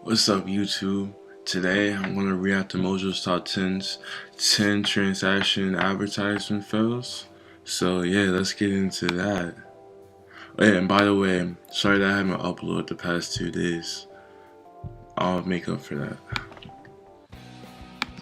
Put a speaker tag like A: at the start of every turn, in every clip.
A: What's up, YouTube? Today I'm going to react to Mojo's Top 10's 10 transaction advertisement fails. So yeah, let's get into that. And by the way, sorry that I haven't uploaded the past 2 days. I'll make up for that.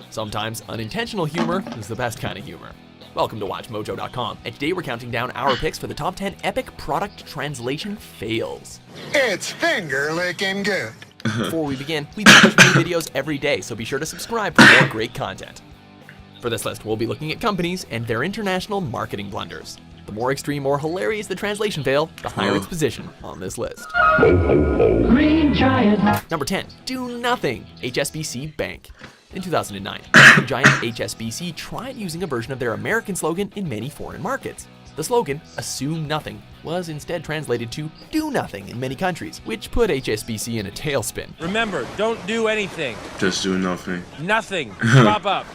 B: Sometimes unintentional humor is the best kind of humor. Welcome to WatchMojo.com, and today we're counting down our picks for the top 10 epic product translation fails.
C: It's finger-licking good.
B: Before we begin, we publish new videos every day, so be sure to subscribe for more great content. For this list, we'll be looking at companies and their international marketing blunders. The more extreme or hilarious the translation fail, the higher its position on this list.
D: Green Giant.
B: Number 10, Do Nothing, HSBC Bank. In 2009, the giant HSBC tried using a version of their American slogan in many foreign markets. The slogan, Assume Nothing, was instead translated to Do Nothing in many countries, which put HSBC in a tailspin.
E: Remember, don't do anything.
A: Just do nothing.
E: Nothing. Pop up.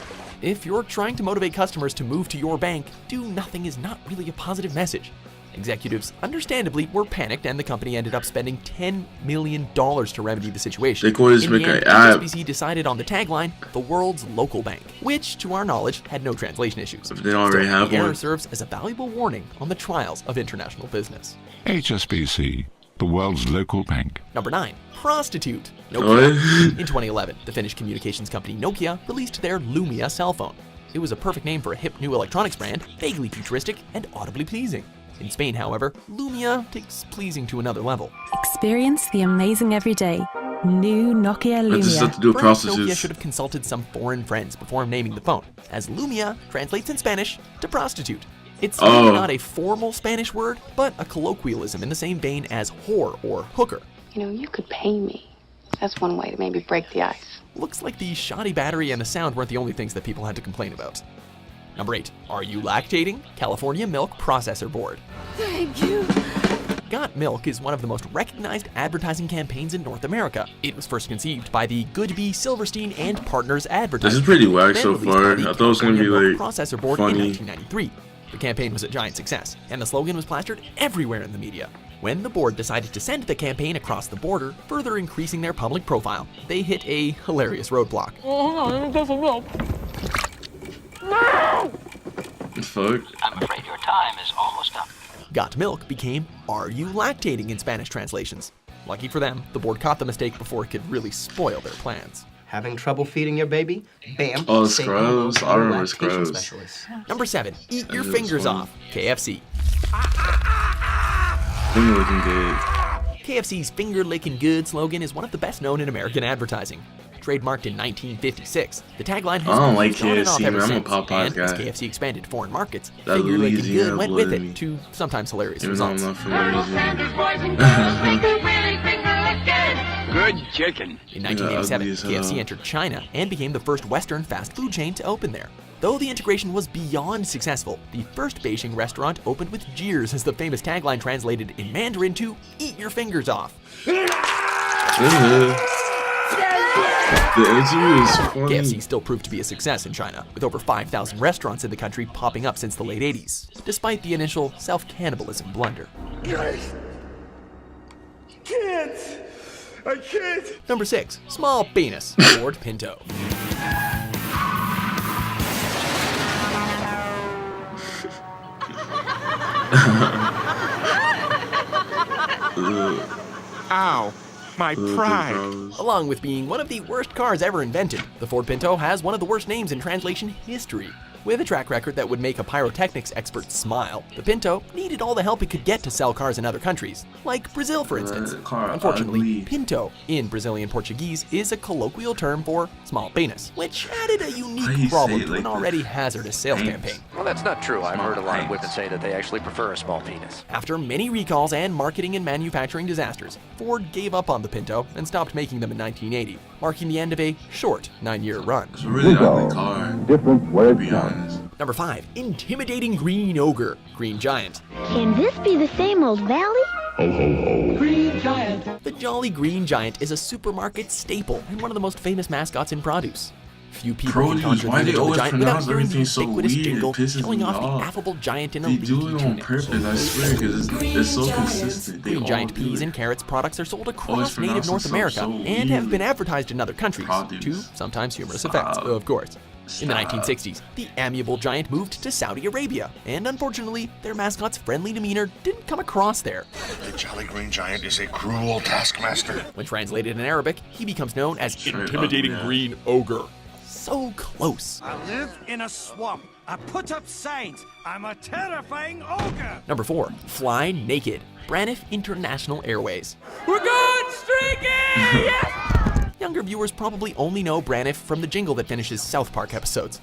B: If you're trying to motivate customers to move to your bank, Do Nothing is not really a positive message. Executives, understandably, were panicked, and the company ended up spending $10 million to remedy the situation.
A: They could just
B: In
A: make
B: the end,
A: an app.
B: HSBC decided on the tagline, the world's local bank, which, to our knowledge, had no translation issues.
A: If they already
B: Still,
A: have
B: the error
A: one.
B: serves as a valuable warning on the trials of international business.
F: HSBC, the world's local bank.
B: Number 9, Prostitute.
A: What?
B: Nokia. In 2011, the Finnish communications company Nokia released their Lumia cell phone. It was a perfect name for a hip new electronics brand, vaguely futuristic and audibly pleasing. In Spain, however, Lumia takes pleasing to another level.
G: Experience the amazing everyday. New Nokia
A: That just
G: Lumia.
A: have to do with
B: Perhaps Nokia
A: prostitutes.
B: should have consulted some foreign friends before naming the phone, as Lumia translates in Spanish to prostitute. It's maybe not a formal Spanish word, but a colloquialism in the same vein as whore or hooker.
H: You know, you could pay me. That's one way to maybe break the ice.
B: Looks like the shoddy battery and the sound weren't the only things that people had to complain about. Number 8, Are You Lactating? California Milk Processor Board.
G: Thank you.
B: Got Milk is one of the most recognized advertising campaigns in North America. It was first conceived by the Goodby, Silverstein, and Partners advertising.
A: This is pretty whack
B: then
A: so
B: released
A: far.
B: by the
A: I thought it was gonna be
B: California Milk
A: like
B: Processor Board in
A: funny.
B: 1993. The campaign was a giant success, and the slogan was plastered everywhere in the media. When the board decided to send the campaign across the border, further increasing their public profile, they hit a hilarious roadblock.
A: Fuck.
D: I'm afraid your time is almost up.
B: Got Milk became Are You Lactating in Spanish translations. Lucky for them, the board caught the mistake before it could really spoil their plans.
I: Having trouble feeding your baby? Bam.
A: Oh,
I: Say hello
A: Scrubs.
I: to
A: I remember
I: lactation
A: Scrubs.
I: specialist.
B: Number 7, Eat Your
A: That is
B: Fingers
A: funny.
B: Off, KFC.
A: Finger looking good.
B: KFC's Finger Lickin' Good slogan is one of the best known in American advertising. Trademarked in 1956, the tagline has
A: I don't
B: been
A: like
B: used on and off
A: KFC,
B: ever
A: man. I'm a
B: since,
A: Popeyes
B: and as
A: guy.
B: KFC expanded to foreign markets,
A: That
B: Finger Lickin'
A: Louisiana
B: Good went
A: blood
B: with
A: in
B: it
A: me.
B: to sometimes hilarious
A: Even though I'm
B: results.
A: not from Louisiana.
D: Good chicken.
B: In
A: Yeah,
B: 1987,
A: ugly as hell.
B: KFC entered China and became the first Western fast food chain to open there. Though the integration was beyond successful, the first Beijing restaurant opened with jeers as the famous tagline translated in Mandarin to Eat Your Fingers Off.
A: The interview is funny.
B: KFC still proved to be a success in China, with over 5,000 restaurants in the country popping up since the late 80s, despite the initial self-cannibalism blunder.
C: Guys, I can't.
B: Number 6, Small Penis, Ford Pinto.
E: Ow. My pride.
B: Along with being one of the worst cars ever invented, the Ford Pinto has one of the worst names in translation history. With a track record that would make a pyrotechnics expert smile, the Pinto needed all the help it could get to sell cars in other countries, like Brazil for instance.
A: car
B: Unfortunately,
A: ugly.
B: Pinto, in Brazilian Portuguese, is a colloquial term for small penis, which added a
A: Why you
B: unique
A: say
B: problem
A: it
B: to
A: like
B: an
A: this?
B: already hazardous sales campaign.
J: Well, that's not true. I've heard a lot of
A: Small
J: women say that they actually prefer a small penis.
B: After many recalls and marketing and manufacturing disasters, Ford gave up on the Pinto and stopped making them in 1980, marking the end of a short 9-year run.
A: It's a really ugly car, to be honest.
B: Number 5, Intimidating Green Ogre, Green Giant.
K: Can this be the same old valley?
D: Green Giant.
B: The Jolly Green Giant is a supermarket staple and one of the most famous mascots in produce. Few people can
A: Produce. Why
B: conjure the
A: they
B: image of the
A: always
B: giant without
A: pronounce
B: hearing the
A: everything so
B: ubiquitous
A: weird? It
B: jingle
A: pisses
B: showing
A: me
B: off the
A: off.
B: affable giant in a
A: They
B: leaky
A: do it on
B: tunic.
A: purpose, I swear, because it's so consistent. They
B: Green
A: all
B: Giant
A: do
B: peas
A: it.
B: and carrots products are sold across native
A: pronounce
B: North
A: it
B: America
A: so
B: and have been
A: weirdly.
B: advertised in other countries, to
A: Produce.
B: sometimes humorous
A: Stop.
B: effects, of course. In the
A: Stop.
B: 1960s, the amiable giant moved to Saudi Arabia, and unfortunately, their mascot's friendly demeanor didn't come across there.
C: The Jolly Green Giant is a cruel taskmaster.
B: When translated in Arabic, he becomes known as
A: Straight up,
B: Intimidating
A: yeah.
B: Green Ogre. So close.
E: I live in a swamp. I put up signs. I'm a terrifying ogre.
B: Number 4, Fly Naked, Braniff International Airways.
E: We're going streaking!
B: Younger viewers probably only know Braniff from the jingle that finishes South Park episodes.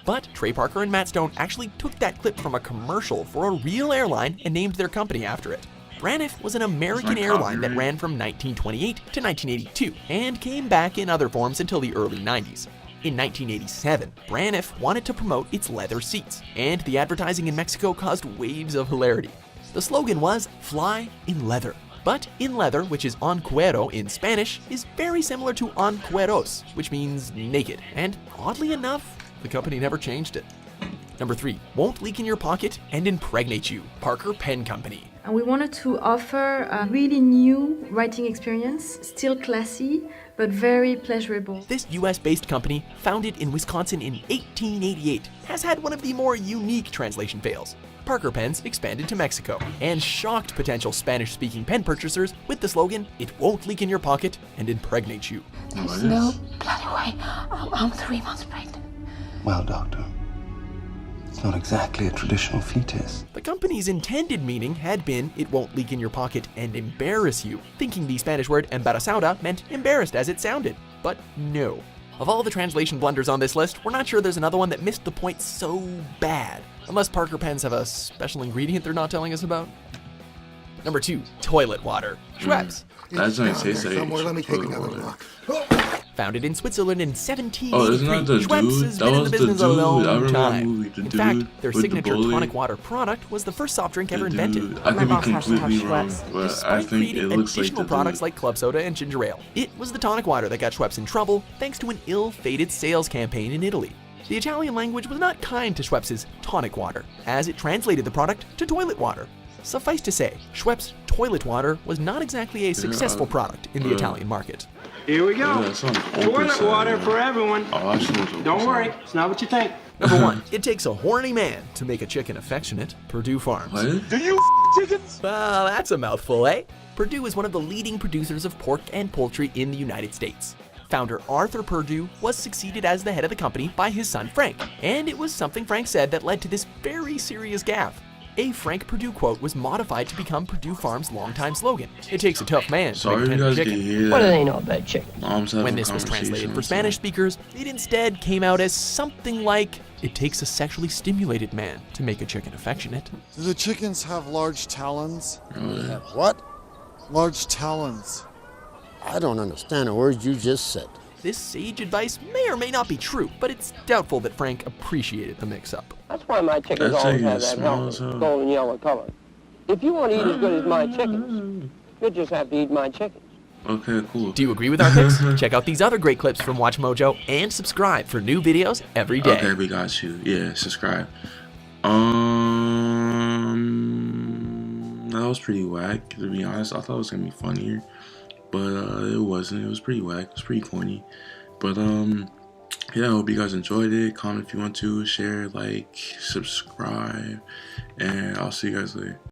B: But Trey Parker and Matt Stone actually took that clip from a commercial for a real airline and named their company after it. Braniff was an American airline that ran from 1928 to 1982 and came back in other forms until the early 90s. In 1987, Braniff wanted to promote its leather seats, and the advertising in Mexico caused waves of hilarity. The slogan was "Fly in Leather." But in leather, which is en cuero in Spanish, is very similar to en cueros, which means naked, and oddly enough, the company never changed it. Number 3, won't leak in your pocket and impregnate you, Parker Pen Company.
L: And we wanted to offer a really new writing experience, still classy, but very pleasurable.
B: This US-based company, founded in Wisconsin in 1888, has had one of the more unique translation fails. Parker Pens expanded to Mexico and shocked potential Spanish-speaking pen purchasers with the slogan, "It won't leak in your pocket and impregnate you."
H: There's no bloody way. I'm 3 months pregnant.
M: Well, Doctor, it's not exactly a traditional fetus.
B: The company's intended meaning had been, "It won't leak in your pocket and embarrass you," thinking the Spanish word embarazada meant embarrassed as it sounded. But no. Of all the translation blunders on this list, we're not sure there's another one that missed the point so bad. Unless Parker Pens have a special ingredient they're not telling us about. Number 2, toilet water. Schweppes.
A: That's what it tastes like.
C: Somewhere, let me take another look.
B: Founded in Switzerland in 1783,
A: Oh, isn't that the
B: Schweppes
A: dude?
B: has
A: That
B: been in
A: was
B: the
A: the
B: business a
A: dude. I
B: long
A: remember that
B: time.
A: movie, the
B: In
A: dude
B: fact, their
A: with the
B: signature
A: bully.
B: tonic water product was the first soft drink ever
A: The
B: invented.
A: dude. I could be completely wrong, but I
B: Despite
A: think it
B: creating
A: looks like
B: additional
A: the
B: products
A: dude.
B: like club soda and ginger ale, it was the tonic water that got Schweppes in trouble thanks to an ill-fated sales campaign in Italy. The Italian language was not kind to Schweppes' tonic water, as it translated the product to toilet water. Suffice to say, Schweppes' toilet water was not exactly a successful product in the Italian market.
N: Here we go.
A: Yeah,
N: Toilet water for everyone.
A: Oh,
N: Don't worry, it's not what you think.
B: Number 1, it takes a horny man to make a chicken affectionate. Purdue Farms.
A: What?
N: Do you chickens?
B: Well, that's a mouthful, eh? Purdue is one of the leading producers of pork and poultry in the United States. Founder Arthur Purdue was succeeded as the head of the company by his son Frank, and it was something Frank said that led to this very serious gaffe. A Frank Purdue quote was modified to become Purdue Farms' longtime slogan. It takes a tough man to
A: Sorry
B: make a
A: you
B: tender
A: guys
B: chicken.
A: can hear that.
K: What do they know about chicken?
A: Mom's having
B: When
A: a
B: this was translated for
A: conversation,
B: Spanish speakers, it instead came out as something like, "It takes a sexually stimulated man to make a chicken affectionate."
O: Do the chickens have large talons?
A: Really?
O: What? Large talons.
P: I don't understand a word you just said.
B: This sage advice may or may not be true, but it's doubtful that Frank appreciated the mix-up.
K: That's why my chickens
A: That
K: always
A: chicken
K: have
A: is
K: that
A: small
K: healthy
A: as hell.
K: golden yellow color. If you want to eat as good as my chickens, you'll just have to eat my chickens.
A: Okay, cool.
B: Do you agree with our picks? Check out these other great clips from Watch Mojo and subscribe for new videos every day.
A: Okay, we got you. Yeah, subscribe. That was pretty whack, to be honest. I thought it was gonna be funnier, but it wasn't. It was pretty whack. It was pretty corny. But yeah, I hope you guys enjoyed it. Comment if you want to, share, like, subscribe, and I'll see you guys later.